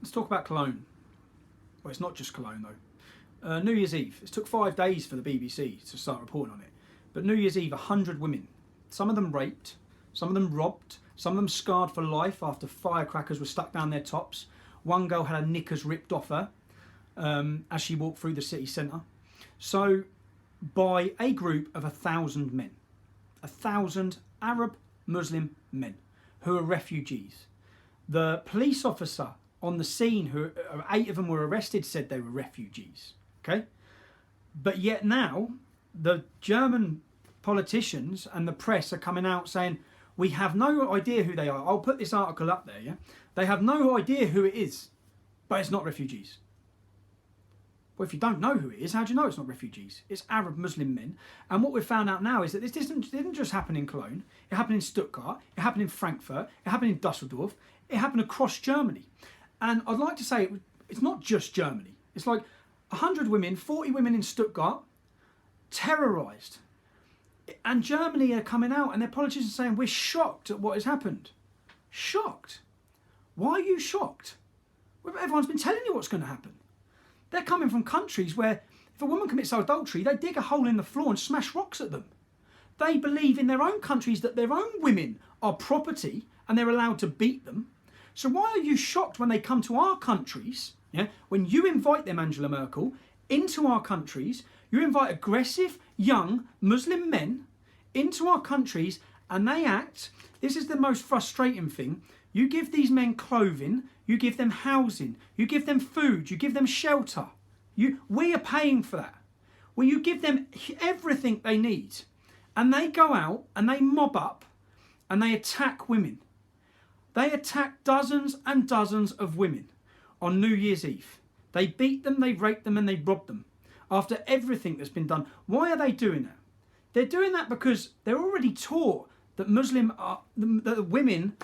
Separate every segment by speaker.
Speaker 1: Let's talk about Cologne. Well, it's not just Cologne though. New Year's Eve. It took 5 days for the BBC to start reporting on it. But New Year's Eve, 100 women. Some of them raped, some of them robbed, some of them scarred for life after firecrackers were stuck down their tops. One girl had her knickers ripped off her as she walked through the city centre. So, by a group of 1,000 men. 1,000 Arab Muslim men who are refugees. The police officer on the scene, 8 of them were arrested, said they were refugees. Okay? But yet now, the German politicians and the press are coming out saying, we have no idea who they are. I'll put this article up there, yeah? They have no idea who it is, but it's not refugees. Well, if you don't know who it is, how do you know it's not refugees? It's Arab Muslim men. And what we've found out now is that this didn't just happen in Cologne. It happened in Stuttgart. It happened in Frankfurt. It happened in Dusseldorf. It happened across Germany. And I'd like to say it's not just Germany. It's like 100 women, 40 women in Stuttgart, terrorised. And Germany are coming out and their politicians are saying, we're shocked at what has happened. Shocked? Why are you shocked? Well, everyone's been telling you what's going to happen. They're coming from countries where if a woman commits adultery, they dig a hole in the floor and smash rocks at them. They believe in their own countries that their own women are property and they're allowed to beat them. So why are you shocked when they come to our countries, yeah, when you invite them, Angela Merkel, into our countries, you invite aggressive, young Muslim men into our countries and they act, this is the most frustrating thing, you give these men clothing, you give them housing, you give them food, you give them shelter. We are paying for that. Well, you give them everything they need. And they go out and they mob up and they attack women. They attack dozens and dozens of women on New Year's Eve. They beat them, they rape them and they rob them. After everything that's been done. Why are they doing that? They're doing that because they're already taught that that women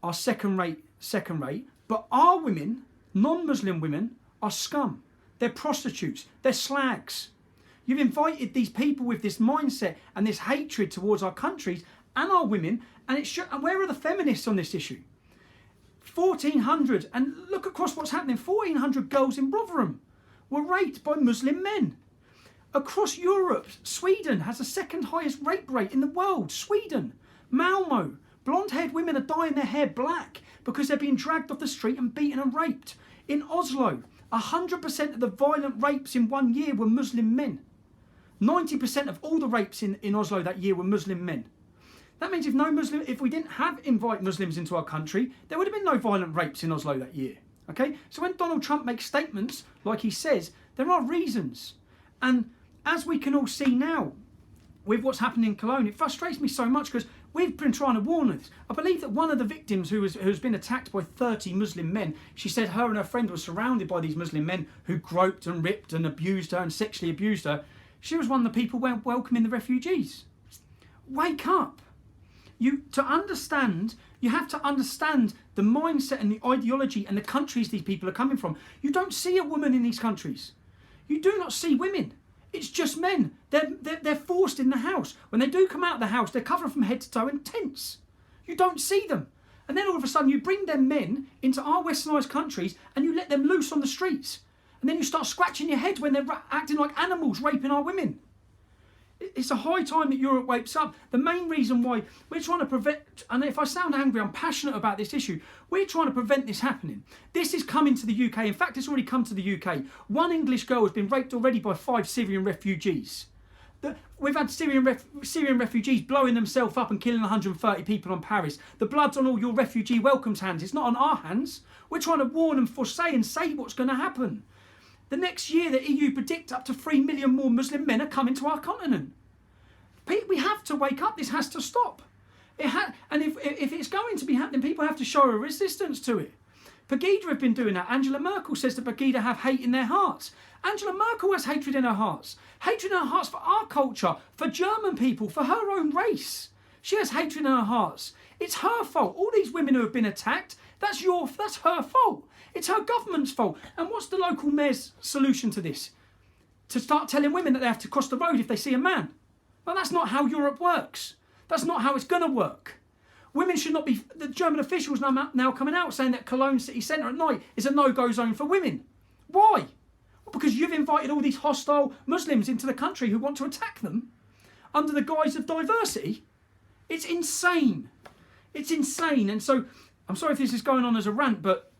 Speaker 1: are second rate, but our women, non-Muslim women, are scum. They're prostitutes. They're slags. You've invited these people with this mindset and this hatred towards our countries and our women, and where are the feminists on this issue? 1,400, and look across what's happening, 1,400 girls in Rotherham were raped by Muslim men. Across Europe, Sweden has the second highest rape rate in the world. Sweden, Malmo, blonde-haired women are dyeing their hair black because they're being dragged off the street and beaten and raped. In Oslo, 100% of the violent rapes in 1 year were Muslim men. 90% of all the rapes in Oslo that year were Muslim men. That means if we didn't invite Muslims into our country, there would have been no violent rapes in Oslo that year. Okay? So when Donald Trump makes statements like he says, there are reasons. And as we can all see now, with what's happening in Cologne, it frustrates me so much because we've been trying to warn this. I believe that one of the victims who's been attacked by 30 Muslim men, she said her and her friend were surrounded by these Muslim men who groped and ripped and abused her and sexually abused her. She was one of the people welcoming the refugees. Wake up. To understand, you have to understand the mindset and the ideology and the countries these people are coming from. You don't see a woman in these countries. You do not see women. It's just men. They're forced in the house. When they do come out of the house, they're covered from head to toe in tents. You don't see them. And then all of a sudden you bring them men into our westernised countries and you let them loose on the streets. And then you start scratching your head when they're acting like animals, raping our women. It's a high time that Europe wakes up. The main reason why we're trying to prevent, and if I sound angry, I'm passionate about this issue, we're trying to prevent this happening. This is coming to the UK. In fact, it's already come to the UK. One English girl has been raped already by 5 Syrian refugees. We've had Syrian refugees blowing themselves up and killing 130 people on Paris. The blood's on all your refugee welcomes hands. It's not on our hands. We're trying to warn and foresay and say what's going to happen. The next year, the EU predict up to 3 million more Muslim men are coming to our continent. We have to wake up. This has to stop. And if it's going to be happening, people have to show a resistance to it. Pegida have been doing that. Angela Merkel says that Pegida have hate in their hearts. Angela Merkel has hatred in her hearts. Hatred in her hearts for our culture, for German people, for her own race. She has hatred in her hearts. It's her fault. All these women who have been attacked, that's her fault. It's her government's fault. And what's the local mayor's solution to this? To start telling women that they have to cross the road if they see a man. Well, that's not how Europe works. That's not how it's going to work. Women should not be... The German officials now coming out saying that Cologne city centre at night is a no-go zone for women. Why? Well, because you've invited all these hostile Muslims into the country who want to attack them under the guise of diversity. It's insane. It's insane. And so, I'm sorry if this is going on as a rant, but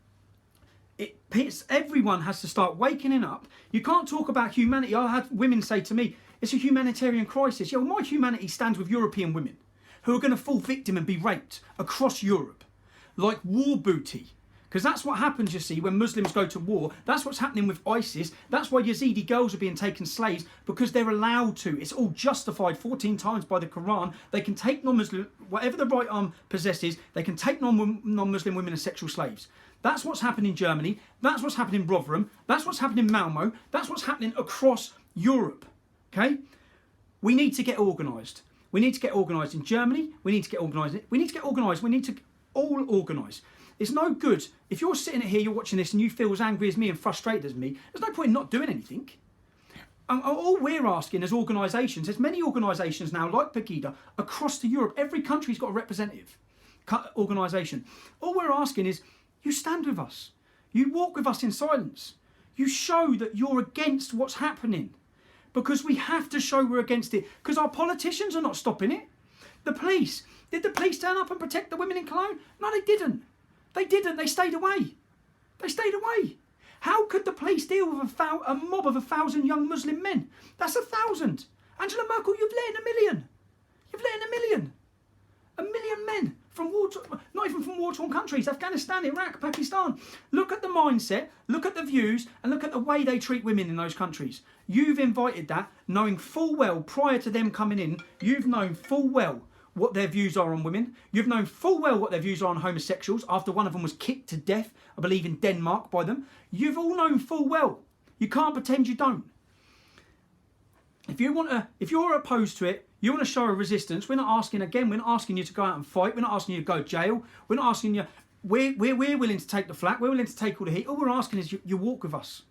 Speaker 1: everyone has to start waking up. You can't talk about humanity. I had women say to me, it's a humanitarian crisis. Yeah, well, my humanity stands with European women who are going to fall victim and be raped across Europe like war booty. Because that's what happens, you see, when Muslims go to war. That's what's happening with ISIS. That's why Yazidi girls are being taken slaves, because they're allowed to. It's all justified 14 times by the Quran. They can take non-Muslim, whatever the right arm possesses, they can take non-Muslim women as sexual slaves. That's what's happened in Germany. That's what's happened in Rotherham. That's what's happened in Malmo. That's what's happening across Europe. Okay? We need to get organised. We need to get organised in Germany. We need to get organised. We need to get organised. We need to all organise. It's no good. If you're sitting here, you're watching this and you feel as angry as me and frustrated as me, there's no point in not doing anything. All we're asking as organisations, there's many organisations now like Pegida across to Europe. Every country's got a representative organisation. All we're asking is you stand with us. You walk with us in silence. You show that you're against what's happening. Because we have to show we're against it. Because our politicians are not stopping it. The police. Did the police turn up and protect the women in Cologne? No, they didn't. They didn't. They stayed away. They stayed away. How could the police deal with a mob of 1,000 young Muslim men? That's 1,000. Angela Merkel, you've let in 1 million. You've let in 1 million. 1 million men from not even from war-torn countries, Afghanistan, Iraq, Pakistan. Look at the mindset, look at the views, and look at the way they treat women in those countries. You've invited that, knowing full well, prior to them coming in, you've known full well what their views are on women. You've known full well what their views are on homosexuals after one of them was kicked to death, I believe in Denmark, by them. You've all known full well. You can't pretend you don't. If you're opposed to it, you want to show a resistance. We're not asking you to go out and fight. We're not asking you to go to jail. We're not asking you. We're willing to take the flak. We're willing to take all the heat. All we're asking is you walk with us.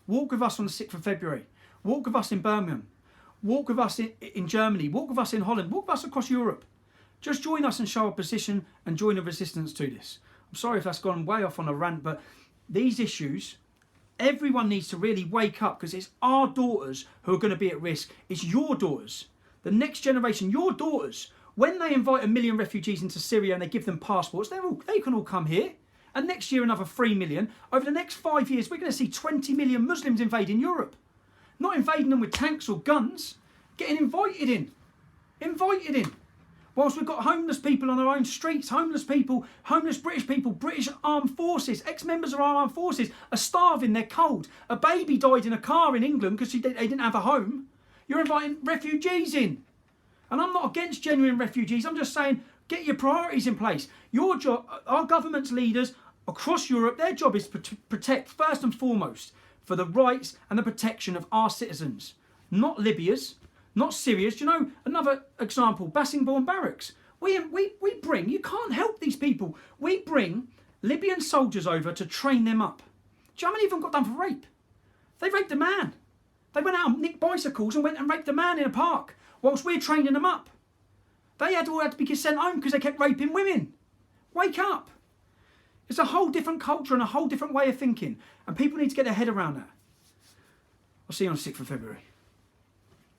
Speaker 1: Walk with us on the 6th of February. Walk with us in Birmingham. Walk with us in Germany. Walk with us in Holland. Walk with us across Europe. Just join us and show a position and join a resistance to this. I'm sorry if that's gone way off on a rant, but these issues, everyone needs to really wake up, because it's our daughters who are going to be at risk. It's your daughters. The next generation, your daughters. When they invite 1 million refugees into Syria and they give them passports, they can all come here. And next year another 3 million. Over the next 5 years, we're going to see 20 million Muslims invading Europe. Not invading them with tanks or guns. Getting invited in. Invited in. Whilst we've got homeless people on our own streets, homeless people, homeless British people, British armed forces, ex-members of our armed forces are starving, they're cold. A baby died in a car in England because they didn't have a home. You're inviting refugees in. And I'm not against genuine refugees. I'm just saying, get your priorities in place. Your job, our government's leaders across Europe, their job is to protect, first and foremost, for the rights and the protection of our citizens. Not Libya's, not Syria's. Do you know, another example, Bassingbourn Barracks. We bring, you can't help these people. We bring Libyan soldiers over to train them up. Do you know how many of them got done for rape? They raped a man. They went out and nicked bicycles and went and raped a man in a park whilst we're training them up. They all had to be sent home because they kept raping women. Wake up. It's a whole different culture and a whole different way of thinking. And people need to get their head around that. I'll see you on the 6th of February.